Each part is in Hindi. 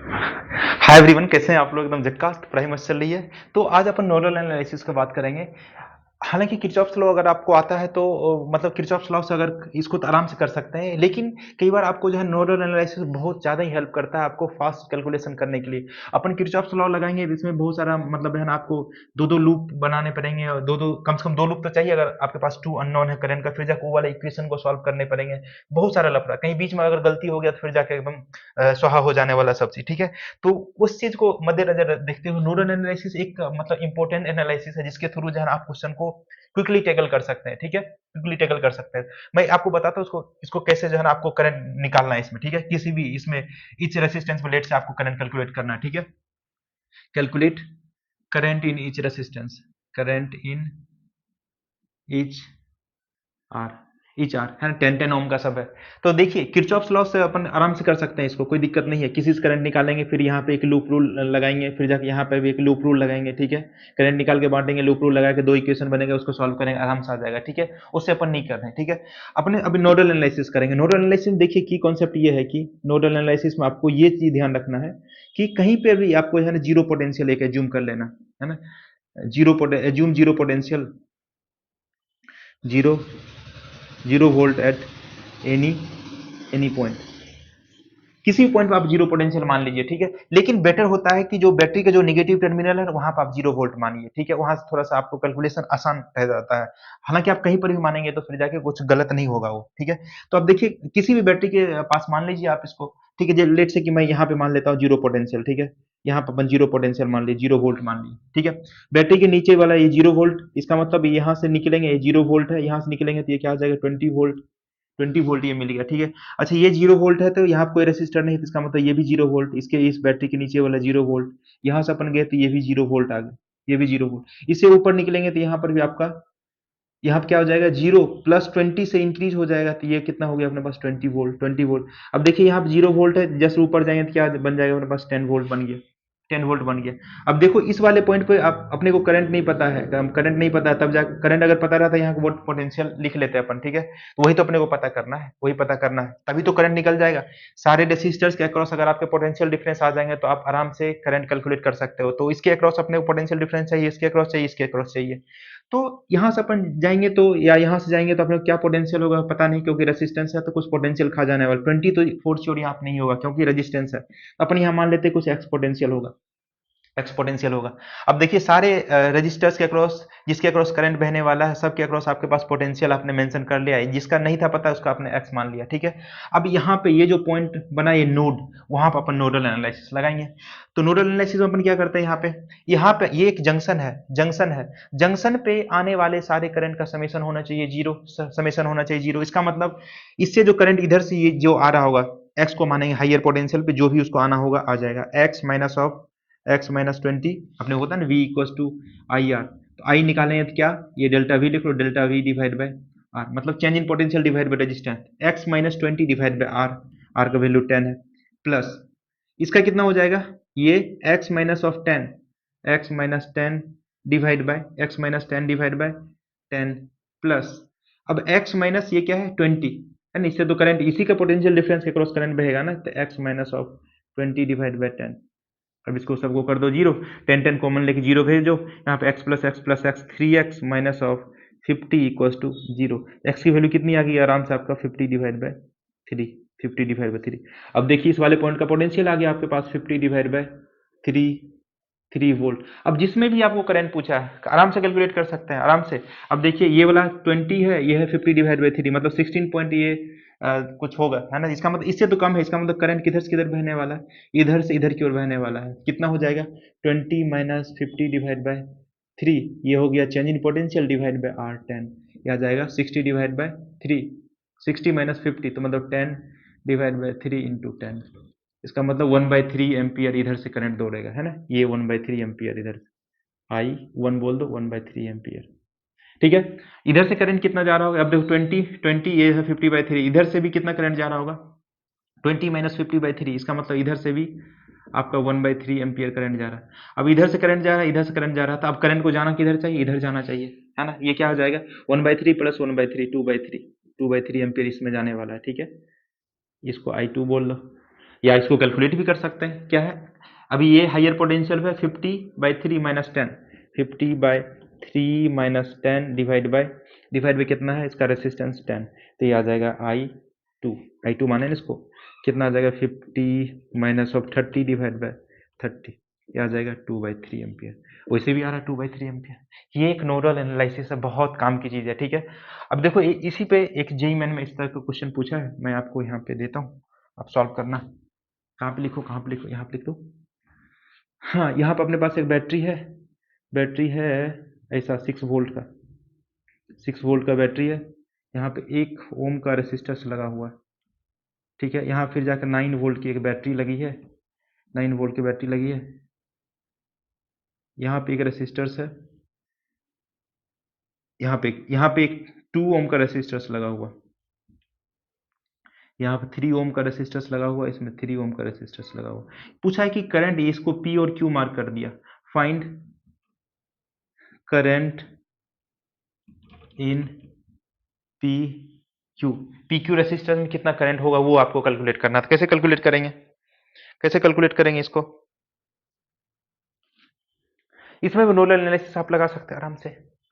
हाय एवरीवन, कैसे हैं आप लोग? एकदम झक्कास पढ़ाई मस्त चल रही है। तो आज अपन नोडल एनालिसिस की बात करेंगे। हालांकि किरचॉफ लॉ अगर आपको आता है तो मतलब किरचॉफ लॉ से अगर इसको तो आराम से कर सकते हैं, लेकिन कई बार आपको जो है नोडल एनालिसिस बहुत ज़्यादा ही हेल्प करता है आपको फास्ट कैलकुलेशन करने के लिए। अपन किरचॉफ लॉ लगाएंगे इसमें बहुत सारा मतलब है ना, आपको दो दो लूप बनाने पड़ेंगे और दो दो कम से कम दो लूप तो चाहिए अगर आपके पास टू अननोन है करंट का, फिर जाकर वो वाला इक्वेशन को सॉल्व करने पड़ेंगे। बहुत सारा लफड़ा, कहीं बीच में अगर गलती हो गया तो फिर जाके एकदम स्वाहा हो जाने वाला सब चीज, ठीक है। तो उस चीज को मद्देनजर देखते हुए नोडल एनालिसिस एक मतलब इंपॉर्टेंट एनालिसिस है जिसके थ्रू जो है ना आप क्वेश्चन को क्विकली टैकल कर सकते हैं, ठीक है, क्विकली टैकल कर सकते हैं। मैं आपको बताता हूँ इसको इसको कैसे जो है ना आपको करंट निकालना है इसमें, ठीक है। किसी भी इसमें ईच रेसिस्टेंस प्लेट से आपको करंट कैलकुलेट करना है, ठीक है। Calculate current in each resistance, current in each R, each R है ना, 10 ओम का सब है। तो देखिए किरचॉफ लॉ से अपन आराम से कर सकते हैं इसको, कोई दिक्कत नहीं है। किसी से करंट निकालेंगे, फिर यहाँ पे एक लूप रूल लगाएंगे, फिर जाके यहाँ पे भी एक लूप रूल लगाएंगे, ठीक है। करंट निकाल के बांटेंगे, लूप रूल लगा के दो इक्वेशन बनेगा, उसको सॉल्व करेंगे, आराम से आ जाएगा, ठीक है। उससे अपन नहीं कर रहे हैं, ठीक है। अपने अभी नोडल एनालिसिस करेंगे। नोडल एनालिसिस देखिए की कॉन्सेप्ट ये है कि नोडल एनालिसिस में आपको ये चीज ध्यान रखना है कि कहीं पे भी आपको है ना जीरो पोटेंशियल एक एज्यूम कर लेना है ना। Assume zero potential, zero zero volt at any any point. किसी भी पॉइंट पे आप जीरो पोटेंशियल मान लीजिए, ठीक है। लेकिन बेटर होता है कि जो बैटरी का जो नेगेटिव टर्मिनल है वहां पर आप जीरो वोल्ट मानिए, ठीक है। वहां से थोड़ा सा आपको कैलकुलेशन आसान रह जाता है। हालांकि आप कहीं पर भी मानेंगे तो फिर जाके कुछ गलत नहीं होगा वो, ठीक है। तो अब देखिए किसी भी बैटरी के पास मान लीजिए आप इसको, ठीक है। लेट से कि मैं यहाँ पे मान लेता हूँ जीरो पोटेंशियल, ठीक है। यहाँ पर अपन जीरो पोटेंशियल मान लीजिए, जीरो वोल्ट मान लीजिए, ठीक है। बैटरी के नीचे वाला ये जीरो वोल्ट, इसका मतलब यहाँ से निकलेंगे, ये जीरो वोल्ट है, यहाँ से निकलेंगे तो ये क्या आ जाएगा 20 वोल्ट। 20 वोल्ट ये मिल गया, ठीक है। अच्छा ये जीरो वोल्ट है तो यहाँ कोई रेसिस्टर नहीं, तो इसका मतलब ये भी जीरो वोल्ट, इसके इस बैटरी के नीचे वाला जीरो वोल्ट। यहाँ से अपन गए तो ये भी जीरो वोल्ट आ गया, ये भी जीरो वोल्ट। इससे ऊपर निकलेंगे तो यहाँ पर भी आपका, यहाँ पे क्या हो जाएगा, जीरो प्लस 20 से इंक्रीज हो जाएगा, तो ये कितना हो गया अपने पास 20 वोल्ट, 20 वोल्ट। अब देखिए यहाँ पे जीरो वोल्ट है, जैसे ऊपर जाएंगे तो क्या बन जाएगा अपने पास 10 वोल्ट बन गया, 10 वोल्ट बन गया। अब देखो इस वाले पॉइंट पे आप अपने को करंट नहीं पता है, करंट नहीं पता है, तब जा करंट अगर पता रहता है यहाँ वोल्ट पोटेंशियल लिख लेते हैं अपन, ठीक है। तो वही तो अपने को पता करना है, वही पता करना है, तभी तो करंट निकल जाएगा। सारे रेसिस्टर्स के अक्रॉस अगर आपके पोटेंशियल डिफरेंस आ जाएंगे तो आप आराम से करंट कैलकुलेट कर सकते हो। तो इसके अक्रॉस अपने को पोटेंशियल डिफरेंस चाहिए, इसके अक्रॉस चाहिए, इसके अक्रॉस चाहिए। तो यहाँ से अपन जाएंगे तो, या यहाँ से जाएंगे तो अपने को क्या पोटेंशियल होगा पता नहीं, क्योंकि रेजिस्टेंस है तो कुछ पोटेंशियल खा जाने वाला। 20 तो फोर श्योर यहाँ पे नहीं होगा क्योंकि रेजिस्टेंस है। अपन यहाँ मान लेते हैं कुछ एक्सपोटेंशियल होगा, एक्सपोनेंशियल होगा। अब देखिए सारे रजिस्टर्स के अक्रॉस, जिसके अक्रॉस करंट बहने वाला है सबके अक्रॉस आपके पास पोटेंशियल आपने मेंशन कर लिया है, जिसका नहीं था पता उसका आपने एक्स मान लिया, ठीक है। अब यहाँ पे ये जो पॉइंट बना ये नोड, वहां पर अपन नोडल एनालिसिस लगाएंगे। तो नोडल एनालिसिस में अपन क्या करते हैं, यहाँ पे ये एक जंक्शन है, जंक्शन है। जंक्शन पे आने वाले सारे करंट का समेशन होना चाहिए जीरो, समेशन होना चाहिए जीरो। इसका मतलब इससे जो करंट इधर से ये जो आ रहा होगा, एक्स को मानेंगे हाइयर पोटेंशियल पे, जो भी उसको आना होगा आ जाएगा, x minus of x minus 20, अपने होता है ना V equal to I R. तो आई निकालेंगे तो क्या, ये डेल्टा वी लिख लो, delta V divide by R, मतलब change in potential divide by resistance. X minus 20 divide by R, R का वैल्यू 10 है, प्लस इसका कितना हो जाएगा, ये x minus of 10, x minus 10 divide by x minus 10 divide bye 10, plus अब एक्स माइनस ये क्या है 20 है ना, इससे तो करंट इसी का पोटेंशियल डिफरेंस के क्रॉस करंट बहेगा ना, तो x minus of 20 divide bye 10। अब इसको सबको कर दो जीरो, 10 कॉमन लेके जीरो भेज दो, यहाँ पे X plus X 3x minus of 50 equals to zero. X की वैल्यू कितनी आ गई आराम से आपका 50 डिवाइड बाय 3, 50 डिवाइड बाय 3। अब देखिए इस वाले पॉइंट का पोटेंशियल आ गया आपके पास 50 डिवाइड बाय 3, 3 वोल्ट। अब जिसमें भी आपको करंट पूछा है आराम से कैलकुलेट कर सकते हैं, आराम से। अब देखिए ये वाला 20 है, ये है 50 डिवाइड बाई 3, मतलब 16 पॉइंट ये कुछ होगा है ना। इसका मतलब इससे तो कम है, इसका मतलब करंट किधर से किधर बहने वाला है, इधर से इधर की ओर बहने वाला है। कितना हो जाएगा 20 माइनस 50 डिवाइड बाई 3, ये हो गया change in potential divide by R 10, ये आ जाएगा 60 डिवाइड बाई 3, 60 माइनस 50 तो मतलब 10 डिवाइड बाई 3 इंटू 10। इसका मतलब 1/3 एम्पियर इधर से करंट दौड़ेगा है ना, ये 1/3 एम्पियर इधर से, आई 1 बोल दो, 1/3 एम्पियर, ठीक है। इधर से करंट कितना जा रहा होगा, अब देखो 20 ये है 50/3, इधर से भी कितना करंट जा रहा होगा 20 माइनस 50/3, इसका मतलब इधर से भी आपका 1/3 एम्पियर करंट जा रहा है। अब इधर से करंट जा रहा है, इधर से करंट जा रहा था, अब करंट को जाना किधर चाहिए, इधर जाना चाहिए है ना। ये क्या हो जाएगा 1/3 प्लस 1/3, 2/3, 2/3 एम्पियर इसमें जाने वाला है, ठीक है। इसको I2 बोल लो। या इसको कैलकुलेट भी कर सकते हैं। क्या है, अभी ये हायर पोटेंशियल है 50/3 माइनस 10, 50/3 माइनस 10 डिवाइड बाई कितना है इसका रेसिस्टेंस 10, तो ये आ जाएगा I2 माने ना इसको, कितना आ जाएगा 50 माइनस ऑफ 30 डिवाइड बाय 30, ये आ जाएगा 2/3 एम्पियर। वैसे भी आ रहा है 2/3 एम्पियर। ये एक नोडल एनालिसिस है, बहुत काम की चीज़ है, ठीक है। अब देखो इसी पे एक जेईई मेन में इस तरह का क्वेश्चन पूछा है, मैं आपको यहाँ पे देता हूँ, आप सॉल्व करना। कहाँ पे लिखो, यहाँ पे लिख दो। हाँ, यहाँ पर अपने पास एक बैटरी है ऐसा 6 वोल्ट का, 6 वोल्ट का बैटरी है। यहाँ पे 1 ओम का रेसिस्टर्स लगा हुआ है, ठीक है। यहाँ फिर जाकर 9 वोल्ट की एक बैटरी लगी है, 9 वोल्ट की बैटरी लगी है। यहाँ पे एक रेसिस्टर्स है, यहाँ पे एक 2 ओम का रेसिस्टर्स लगा हुआ, यहाँ पे 3 ओम का रेसिस्टर्स लगा हुआ, इसमें 3 ओम का रेसिस्टर्स लगा हुआ। पूछा है कि करंट, इसको पी और क्यू मार्क कर दिया, find current in P Q resistor में कितना करंट होगा वो आपको कैलकुलेट करना था। कैसे कैलकुलेट करेंगे, इसको, इसमें भी नोडल एनालिसिस आप लगा सकते हैं,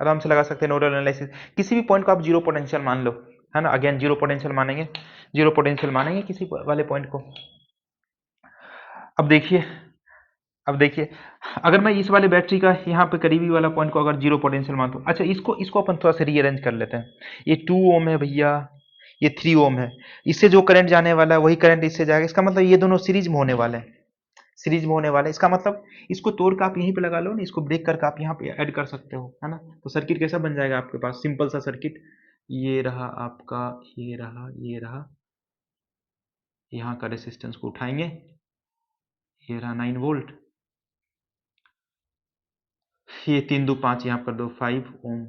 आराम से लगा सकते हैं नोडल एनालिसिस। किसी भी पॉइंट को आप जीरो पोटेंशियल मान लो, है ना, अगेन जीरो पोटेंशियल मानेंगे किसी वाले पॉइंट को। अब देखिए अगर मैं इस वाले बैटरी का यहाँ पे करीबी वाला पॉइंट को अगर जीरो पोटेंशियल मानता हूँ, अच्छा इसको अपन थोड़ा सा रीअरेंज कर लेते हैं। ये 2 ओम है भैया, ये 3 ओम है, इससे जो करंट जाने वाला है वही करंट इससे जाएगा। इसका मतलब ये दोनों सीरीज में होने वाले हैं, इसका मतलब इसको तोड़ कर आप यहीं पे लगा लो ना, इसको ब्रेक करके आप यहाँ पे ऐड कर सकते हो, है ना। तो सर्किट कैसा बन जाएगा आपके पास, सिंपल सा सर्किट, ये रहा आपका, ये रहा यहाँ का रेसिस्टेंस को उठाएंगे, ये रहा 9 वोल्ट, ये 3 2 5 यहाँ कर दो 5 ओम,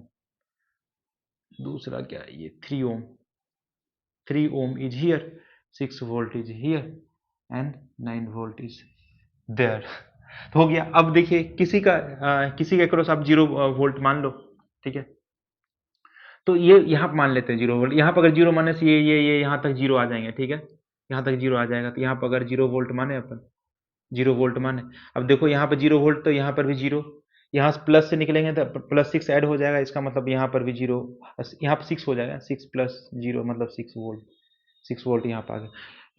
दूसरा क्या है ये 3 ohm is here, 6 volt is here and 9 volt is there। तो हो गया। अब देखिए किसी का क्रॉस आप 0 वोल्ट मान लो, ठीक है। तो ये यहाँ पर मान लेते हैं 0 वोल्ट, यहाँ पर अगर 0 मानने से ये यहाँ तक 0 आ जाएंगे, ठीक है, यहाँ तक 0 आ जाएगा। तो यहाँ पर अगर 0 वोल्ट माने अपन, 0 वोल्ट माने, अब देखो यहाँ पर 0 वोल्ट, तो यहाँ पर भी 0, यहाँ से प्लस से निकलेंगे तो +6 ऐड हो जाएगा, इसका मतलब यहाँ पर भी 0, यहाँ पर 6 हो जाएगा, 6 + 0 मतलब 6 वोल्ट, 6 वोल्ट यहाँ पर आ गया।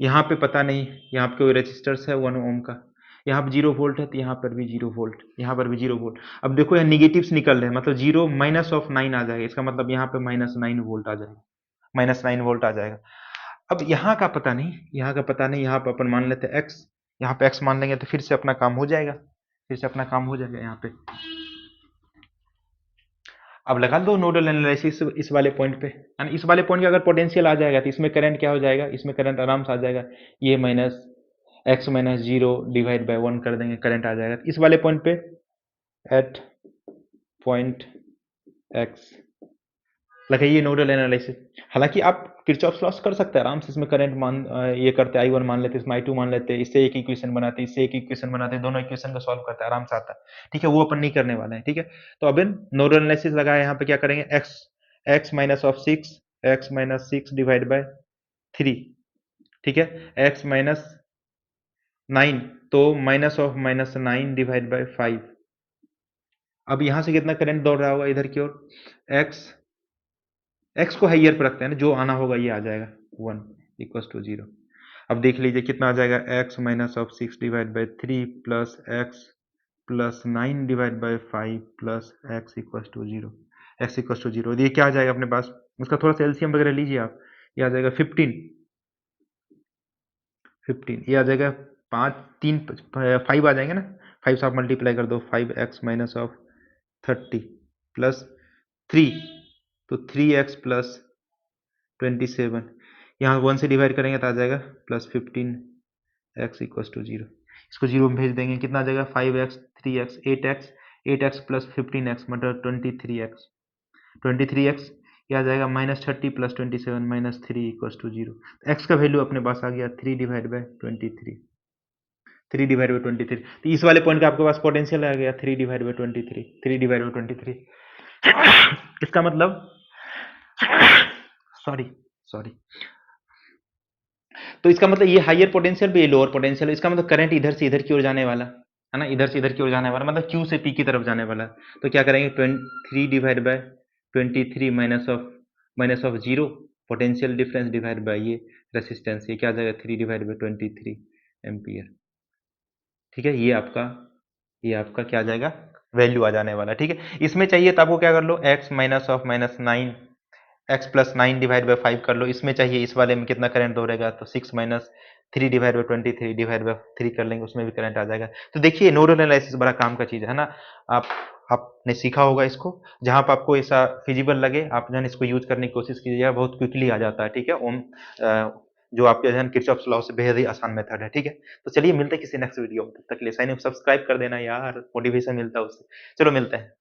यहाँ पे पता नहीं, यहाँ पे कोई रेजिस्टर्स है 1 ओम का, यहाँ पे 0 वोल्ट है, तो यहाँ पर भी 0 वोल्ट, यहाँ पर भी 0 वोल्ट। अब देखो यहाँ निगेटिव्स निकल रहे हैं, मतलब 0 -9 आ जाएगा, इसका मतलब यहाँ पे -9 वोल्ट आ जाएगा, -9 वोल्ट आ जाएगा। अब यहाँ का पता नहीं, यहाँ पे अपन मान लेते हैं x, यहाँ पे x मान लेंगे तो फिर से अपना काम हो जाएगा, यहाँ पे। अब लगा दो नोडल एनालिसिस इस वाले पॉइंट पे, यानी इस वाले पॉइंट का अगर पोटेंशियल आ जाएगा तो इसमें करंट क्या हो जाएगा, इसमें करंट आराम से आ जाएगा, ये -x - 0 डिवाइड बाय 1 कर देंगे, करंट आ जाएगा इस वाले पॉइंट पे, एट पॉइंट x लगाइए नोडल एनालिसिस। हालांकि आप किरचॉफ लॉस कर सकते हैं आराम से, इसमें करंट ये करते I1 मान लेते, इसमें I2 मान लेते, इससे एक इक्वेशन बनाते, दोनों इक्वेशन का सॉल्व करते आराम से आता है, ठीक है। वो अपन नहीं करने वाले हैं, ठीक है। तो अब नोडल एनालिसिस लगाया, यहाँ पे क्या करेंगे, x minus of 6, x minus 6 divide by 3, ठीक है, x माइनस 9, तो -9 डिवाइड बाय 5। अब यहाँ से कितना करंट दौड़ रहा होगा इधर की ओर, x को हाइयर पर रखते हैं ना, जो आना होगा ये आ जाएगा 1 = 0। अब देख लीजिए कितना आ जाएगा, x minus of 6 divide by 3 plus x plus 9 divide by 5 plus x = 0, ये क्या आ जाएगा अपने पास, उसका थोड़ा सा एलसीएम वगैरह लीजिए आप, ये आ जाएगा 15, ये आ जाएगा 5 आ जाएंगे ना, 5 से आप मल्टीप्लाई कर दो, 5x माइनस ऑफ 30 प्लस 3, तो 3x प्लस 27, यहाँ 1 से डिवाइड करेंगे तो आ जाएगा +15x = 0। इसको 0 में भेज देंगे, कितना आ जाएगा 5x 3x 8x plus 15x मतलब 23x, ये आ जाएगा -30 प्लस 27 -3 = 0। x का वैल्यू अपने पास आ गया 3 डिवाइड बाई 23, तो इस वाले पॉइंट का आपके पास पोटेंशियल आ गया 3 डिवाइड बाई 23, इसका मतलब सॉरी तो इसका मतलब ये हायर पोटेंशियल भी, ये लोअर पोटेंशियल है, इसका मतलब करंट इधर से इधर की ओर जाने वाला है ना, इधर से इधर की ओर जाने वाला, मतलब Q से P की तरफ जाने वाला। तो क्या करेंगे, 3 divide by 23 minus of zero, potential difference divide by ये रेसिस्टेंस, ये क्या आ जाएगा 3 डिवाइड बाय 23 एम्पियर। ठीक है, ये आपका क्या आ जाएगा, वैल्यू आ जाने वाला। ठीक है, इसमें चाहिए तो आपको क्या कर लो, x minus of -9, x plus 9 divide by 5 कर लो। इसमें चाहिए, इस वाले में कितना करंट दौड़ेगा, तो 6 minus 3 divide by 23 divide by 3 कर लेंगे, उसमें भी करंट आ जाएगा। तो देखिए नोडल एनालिसिस बड़ा काम का चीज है ना। आप आपने सीखा होगा इसको, जहां पर आपको ऐसा फिजिबल लगे आप जो है इसको यूज करने की कोशिश कीजिएगा, बहुत क्विकली आ जाता है। ठीक है, जो आपके जो है किरचॉफ लॉ से बेहद ही आसान मेथड है। ठीक है, तो चलिए मिलते हैं किसी नेक्स्ट वीडियो में, तब तक के लिए साइन सब्सक्राइब कर देना यार, मोटिवेशन मिलता है उससे। चलो मिलते हैं।